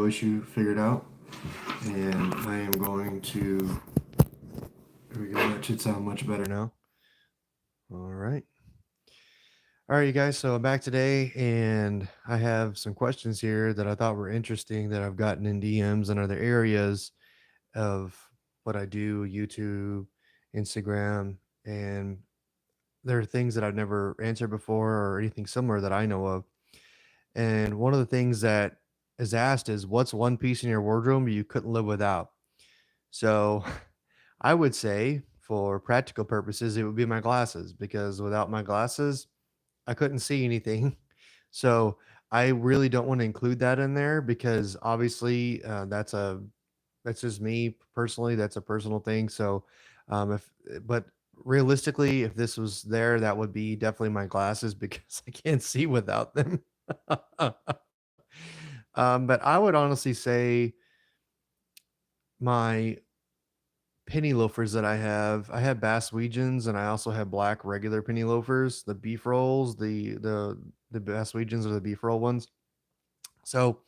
audio issue figured out, and I am going to. Here we go. That should sound much better now. All right. All right, you guys. So I'm back today, and I have some questions here that I thought were interesting that I've gotten in DMs and other areas of what I do, YouTube, Instagram, and there are things that I've never answered before or anything similar that I know of. And one of the things that is asked is, what's one piece in your wardrobe you couldn't live without? So I would say, for practical purposes, it would be my glasses because without my glasses, I couldn't see anything. So I really don't want to include that in there because obviously that's just me personally. That's a personal thing. So if but realistically, if this was there, that would be definitely my glasses because I can't see without them. But I would honestly say my penny loafers that I have Bass Weegians and I also have black regular penny loafers, the beef rolls, the Bass Weegians are the beef roll ones. So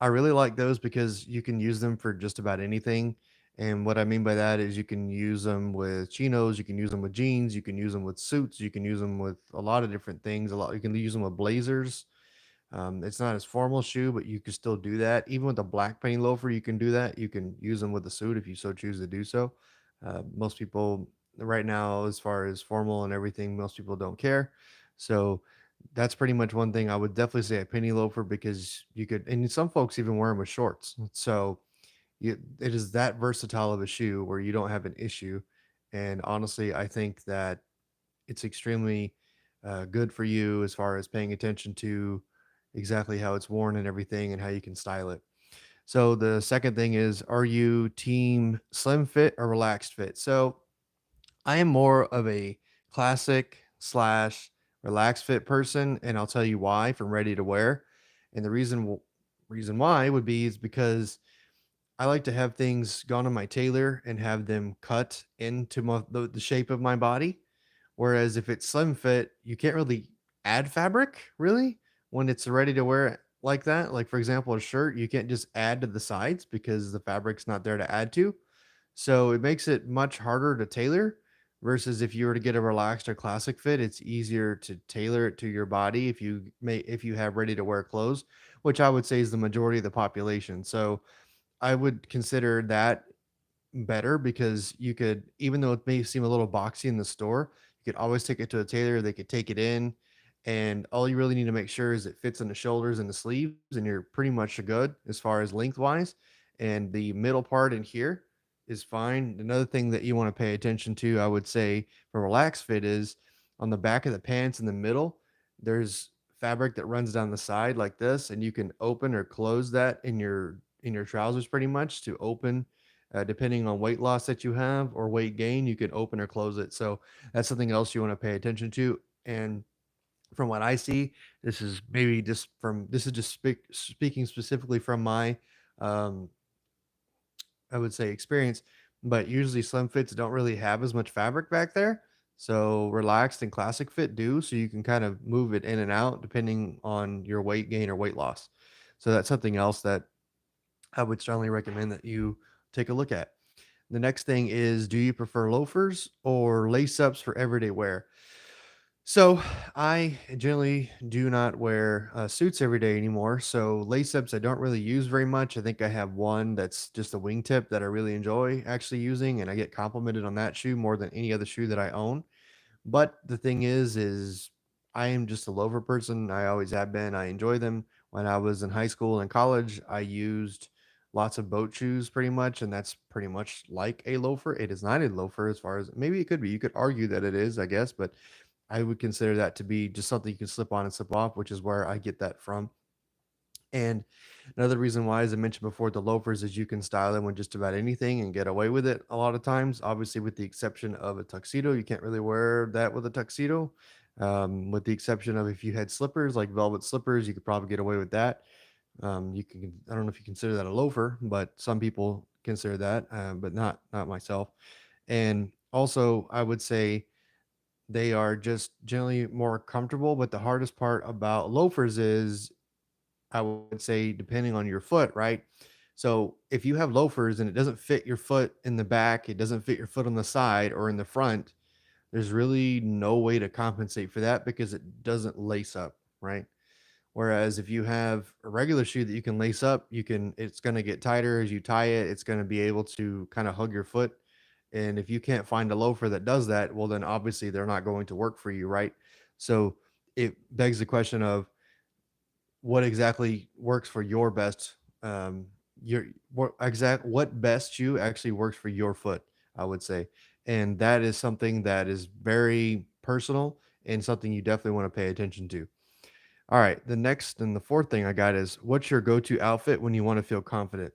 I really like those because you can use them for just about anything. And what I mean by that is you can use them with chinos, you can use them with jeans, you can use them with suits, you can use them with a lot of different things. A lot you can use them with blazers. It's not as formal shoe, but you can still do that. Even with a black penny loafer, you can do that. You can use them with a suit if you so choose to do so. Most people right now, as far as formal and everything, most people don't care. So that's pretty much one thing I would definitely say a penny loafer because you could, and some folks even wear them with shorts. So it is that versatile of a shoe where you don't have an issue. And honestly, I think that it's extremely good for you as far as paying attention to exactly how it's worn and everything and how you can style it. So the second thing is, are you team slim fit or relaxed fit? So I am more of a classic slash relaxed fit person, and I'll tell you why from ready to wear. And the reason why would be is because I like to have things gone on my tailor and have them cut into the shape of my body. Whereas if it's slim fit, you can't really add fabric really when it's ready to wear like that. Like for example, a shirt, you can't just add to the sides because the fabric's not there to add to. So it makes it much harder to tailor versus if you were to get a relaxed or classic fit, it's easier to tailor it to your body if you have ready to wear clothes, which I would say is the majority of the population. So I would consider that better because you could, even though it may seem a little boxy in the store, you could always take it to a tailor. They could take it in, and all you really need to make sure is it fits in the shoulders and the sleeves, and you're pretty much good as far as lengthwise. And the middle part in here is fine. Another thing that you want to pay attention to, I would say, for relaxed fit is on the back of the pants in the middle. There's fabric that runs down the side like this, and you can open or close that in your trousers pretty much to open depending on weight loss that you have or weight gain, you can open or close it. So that's something else you want to pay attention to. And from what I see, this is just speaking specifically from my, um, I would say experience, but usually slim fits don't really have as much fabric back there. So relaxed and classic fit do, so you can kind of move it in and out depending on your weight gain or weight loss. So that's something else that I would strongly recommend that you take a look at. The next thing is, do you prefer loafers or lace ups for everyday wear? So I generally do not wear suits every day anymore. So lace ups I don't really use very much. I think I have one that's just a wingtip that I really enjoy actually using, and I get complimented on that shoe more than any other shoe that I own. But the thing is I am just a loafer person. I always have been. I enjoy them. When I was in high school and college, I used lots of boat shoes pretty much, and that's pretty much like a loafer. It is not a loafer as far as maybe it could be. You could argue that it is, I guess, but I would consider that to be just something you can slip on and slip off, which is where I get that from. And another reason why, as I mentioned before, the loafers is you can style them with just about anything and get away with it a lot of times. Obviously, with the exception of a tuxedo, you can't really wear that with a tuxedo. With the exception of if you had slippers, like velvet slippers, you could probably get away with that. You can, I don't know if you consider that a loafer, but some people consider that, but not myself. And also, I would say they are just generally more comfortable. But the hardest part about loafers is I would say depending on your foot, right? So if you have loafers and it doesn't fit your foot in the back, it doesn't fit your foot on the side or in the front, there's really no way to compensate for that because it doesn't lace up, right? Whereas if you have a regular shoe that you can lace up, it's going to get tighter as you tie it. It's going to be able to kind of hug your foot. And if you can't find a loafer that does that, well, then obviously they're not going to work for you, right? So it begs the question of what exactly works for your best, what best shoe actually works for your foot, I would say. And that is something that is very personal and something you definitely want to pay attention to. All right, the next and the fourth thing I got is what's your go-to outfit when you want to feel confident?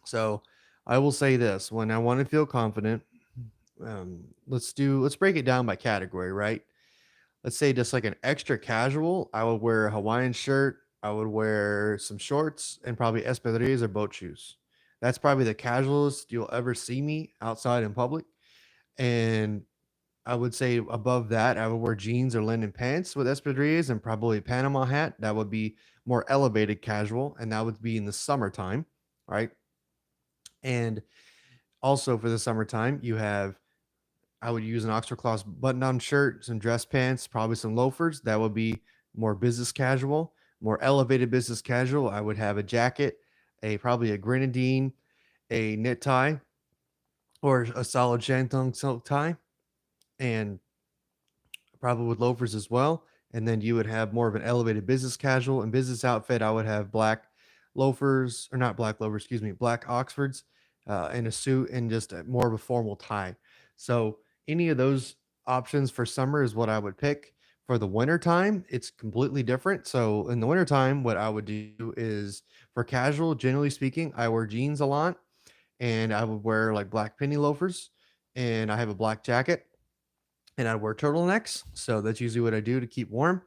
So I will say this: when I want to feel confident, let's break it down by category, right? Let's say just like an extra casual, I would wear a Hawaiian shirt, I would wear some shorts, and probably espadrilles or boat shoes. That's probably the casualest you'll ever see me outside in public. And I would say above that, I would wear jeans or linen pants with espadrilles and probably a Panama hat. That would be more elevated casual, and that would be in the summertime, right? And also for the summertime, I would use an Oxford Cloth button-down shirt, some dress pants, probably some loafers. That would be more business casual, more elevated business casual. I would have a jacket, a probably a grenadine, a knit tie, or a solid shantung silk tie, and probably with loafers as well. And then you would have more of an elevated business casual and business outfit. I would have black loafers, or not black loafers, excuse me, black Oxfords, and a suit and just more of a formal tie. So any of those options for summer is what I would pick. For the winter time, it's completely different. So in the winter time, what I would do is for casual, generally speaking, I wear jeans a lot and I would wear like black penny loafers and I have a black jacket and I'd wear turtlenecks. So that's usually what I do to keep warm.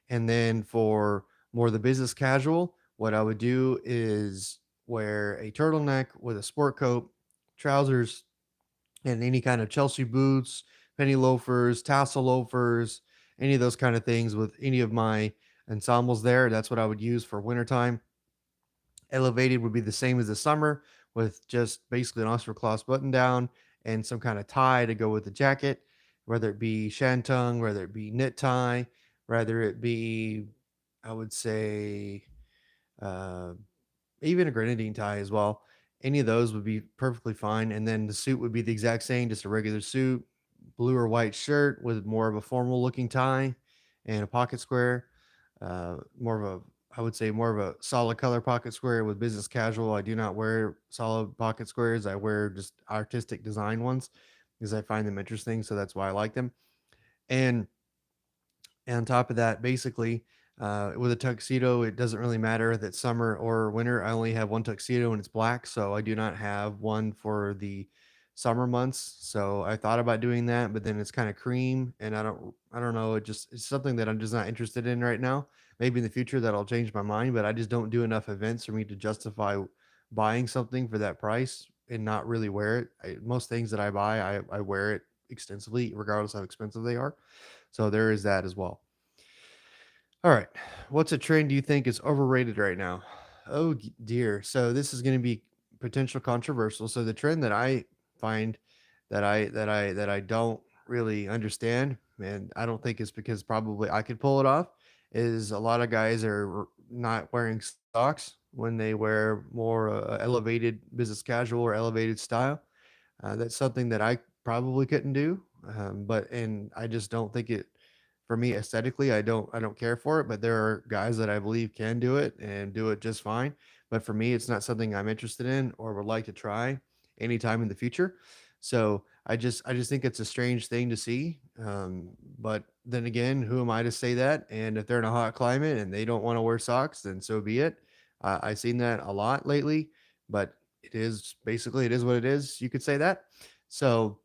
And then for more of the business casual, what I would do is wear a turtleneck with a sport coat, trousers, and any kind of Chelsea boots, penny loafers, tassel loafers, any of those kind of things with any of my ensembles there. That's what I would use for wintertime. Elevated would be the same as the summer with just basically an Oxford Cloth button down and some kind of tie to go with the jacket, whether it be shantung, whether it be knit tie, whether it be, I would say, uh, even a grenadine tie as well. Any of those would be perfectly fine. And then the suit would be the exact same, just a regular suit, blue or white shirt with more of a formal looking tie and a pocket square. More of a, I would say, more of a solid color pocket square with business casual. I do not wear solid pocket squares. I wear just artistic design ones because I find them interesting. So that's why I like them. And and on top of that, basically, with a tuxedo, it doesn't really matter that summer or winter. I only have one tuxedo and it's black, so I do not have one for the summer months. So I thought about doing that, but then it's kind of cream, and I don't know. It's something that I'm just not interested in right now. Maybe in the future that'll change my mind, but I just don't do enough events for me to justify buying something for that price and not really wear it. Most things that I buy, I wear it extensively, regardless how expensive they are. So there is that as well. All right. What's a trend you think is overrated right now? Oh dear. So this is going to be potential controversial. So the trend that I find that I don't really understand, and I don't think it's because probably I could pull it off, is a lot of guys are not wearing socks when they wear more elevated business casual or elevated style. That's something that I probably couldn't do, but and I just don't think it for me aesthetically. I don't care for it, but there are guys that I believe can do it and do it just fine. But for me, it's not something I'm interested in or would like to try anytime in the future. So I just think it's a strange thing to see. But then again, who am I to say that? And if they're in a hot climate and they don't want to wear socks, then so be it. I've seen that a lot lately, but it is what it is. You could say that. So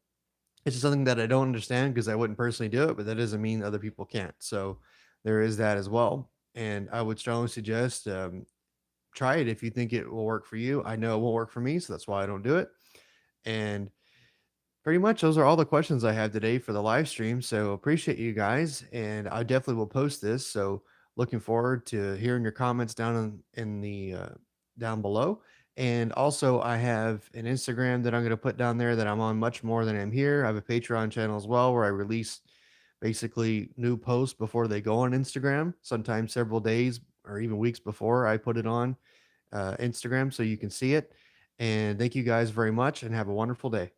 it's just something that I don't understand because I wouldn't personally do it, but that doesn't mean other people can't. So there is that as well. And I would strongly suggest try it if you think it will work for you. I know it won't work for me, so that's why I don't do it. And pretty much those are all the questions I have today for the live stream. So appreciate you guys, and I definitely will post this. So Looking forward to hearing your comments in the down below. And also, I have an Instagram that I'm going to put down there that I'm on much more than I'm here. I have a Patreon channel as well where I release basically new posts before they go on Instagram, sometimes several days or even weeks before I put it on Instagram so you can see it. And thank you guys very much and have a wonderful day.